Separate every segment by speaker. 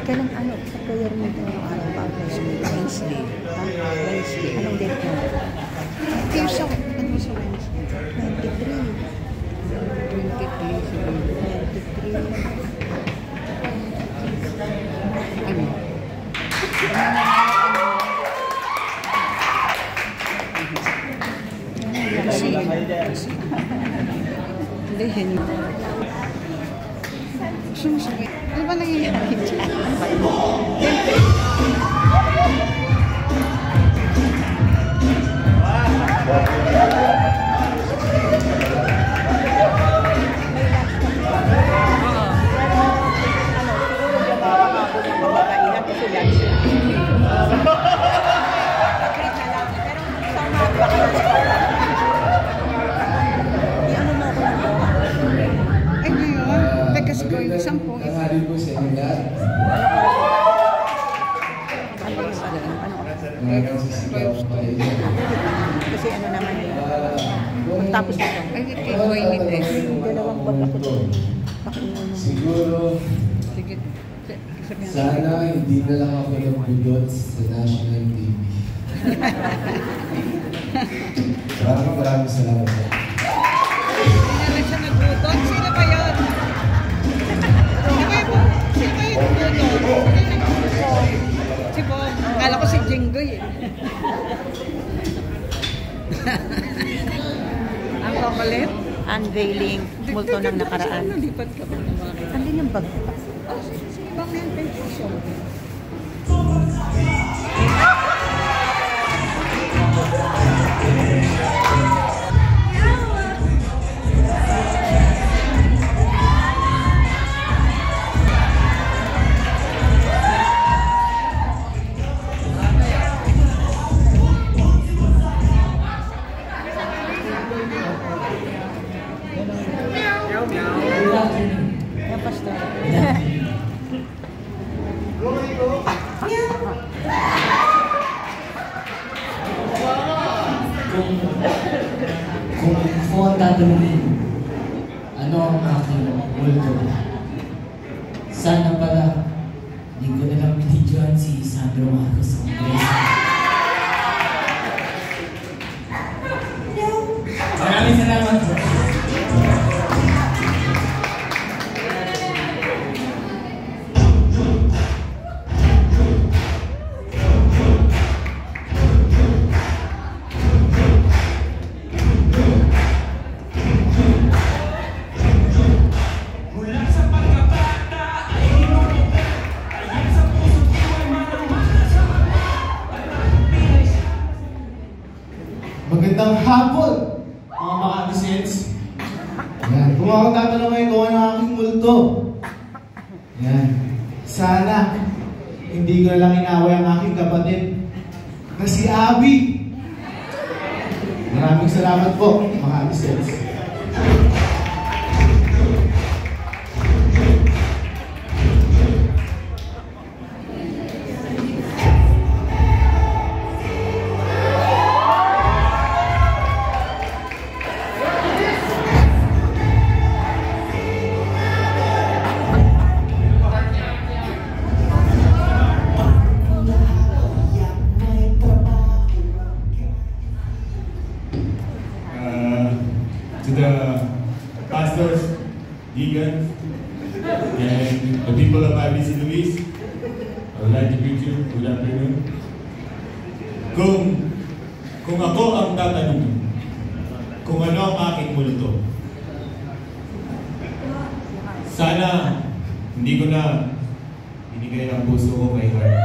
Speaker 1: Kailan ano? Sa prayer meeting ng araw ba?
Speaker 2: Wednesday.
Speaker 1: Wednesday. Anong date mo?
Speaker 2: Kaya sa ano sa Wednesday?
Speaker 1: 23.
Speaker 2: 23 siguro.
Speaker 1: 23.
Speaker 2: Ano? Kasi hindi, hindi. Sumusakit. Ano ba nangyayari dyan? Ay, ngayon. Tegas ko yung 10.
Speaker 3: Tanghali po sa inyo lahat.
Speaker 1: Kasi ano naman yun. Tapos ito.
Speaker 2: Ay, kay Koinit eh.
Speaker 1: Dalawang bag ako doon.
Speaker 3: Siguro,
Speaker 2: Sige.
Speaker 3: sana hindi na lang ako nagbugot sa national TV. Maraming salamat po.
Speaker 2: Hindi na rin siya nagbuton. Sino ba yun? Sino ba yung nagbuton? Si Bob. Akala ko si Jinggoy eh. Ang kapalit?
Speaker 1: Unveiling. Multo ng nakaraan.
Speaker 2: Nalipat ka ba naman?
Speaker 1: Andin yung bag ko pa.
Speaker 2: Oh, sige. Bakit yung pension?
Speaker 1: Yung pastor.
Speaker 3: Kung ang tatanungin, ano ang aking multo? Sana pala, hindi ko na lang binidyoan si Sandro Marcos. Maraming salamat po. Magandang hapon, mga maka-adolescents. Yan. Kung ako tatanong ngayon kung ano ang aking multo. Yan. Sana, hindi ko na lang inaway ang aking kapatid na si Abby. Maraming salamat po, mga adolescents.
Speaker 4: To the pastors, deacons, and the people of IBC Luis, I would like to greet you. Good afternoon. Kung ako ang tatanungin, kung ano ang aking multo, sana hindi ko na binigay ang puso ko kay Heart.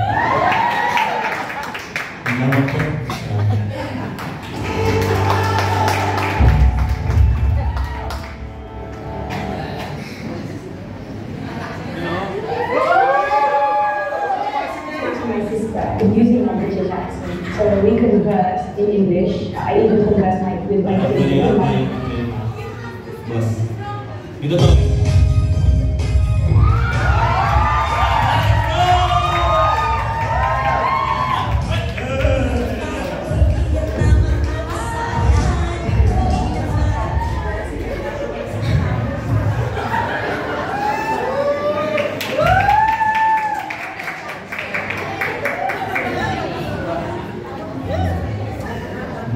Speaker 4: Salamat po.
Speaker 5: Using my British accent, so we converse in English. I even converse with my kids.
Speaker 4: Boss. Dito to.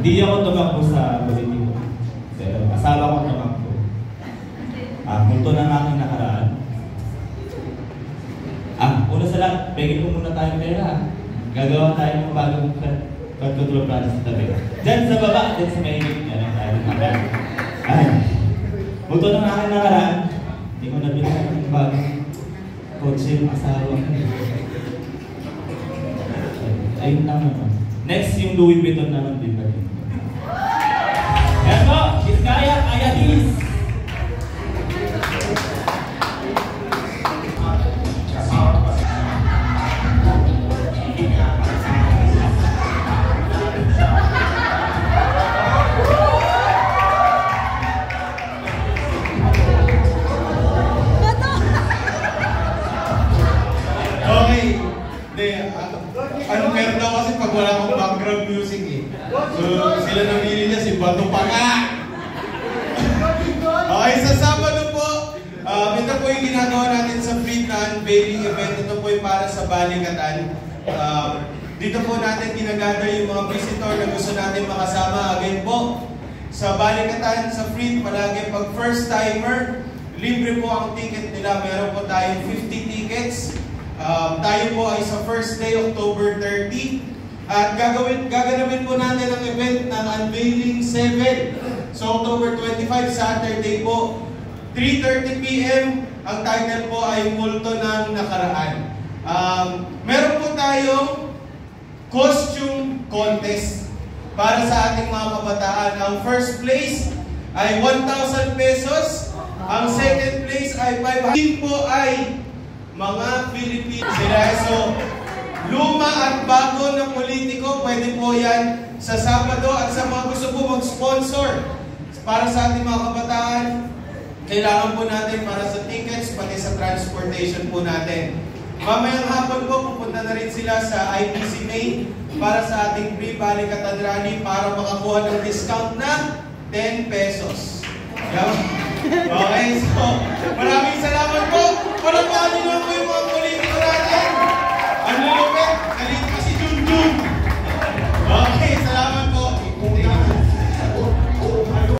Speaker 6: Hindi ako tumakbo sa politiko. Pero asawa ko tumakbo. Multo ng aking nakaraan. Una sa lahat, pegin mo muna tayong pera. Gagawa tayo ng bagong control plan sa tabi. Diyan sa baba, diyan sa mahilig. Yan ang tayo naman. Multo ng aking nakaraan. Hindi ko nabilang ng bagong kotse yung asawa ko. Ayun lang naman. Next, yung Louis Vuitton naman din pa rin. Yan po, Vizcaya, Ayatis.
Speaker 3: Okay. Ano meron daw kasi pag wala akong background music eh. So sila namili niya si Bato pa nga. Okay, sa Sabado po, ito po yung ginagawa natin sa free na unveiling event. Ito po yung para sa Balikatan. Dito po natin ginagather yung mga visitor na gusto natin makasama. Again po, sa Balikatan, sa free, palagi pag first timer, libre po ang ticket nila. Meron po tayong 50 tickets. Tayo po ay sa first day, October 30. At gaganapin po natin ang event ng Unveiling 7. So October 25, Saturday po, 3:30 PM. Ang title po ay Multo ng Nakaraan. Meron po tayong costume contest para sa ating mga kabataan. Ang first place ay 1,000 pesos. Ang second place ay 500. Team po ay mga Pilipino sila. So, luma at bago na politiko, pwede po yan sa Sabado. At sa mga gusto po mag-sponsor para sa ating mga kabataan, kailangan po natin para sa tickets, pati sa transportation po natin. Mamayang hapon po, pupunta na rin sila sa ITC Main para sa ating free Balikatan Rally para makakuha ng discount na 10 pesos. Okay, so maraming salamat po.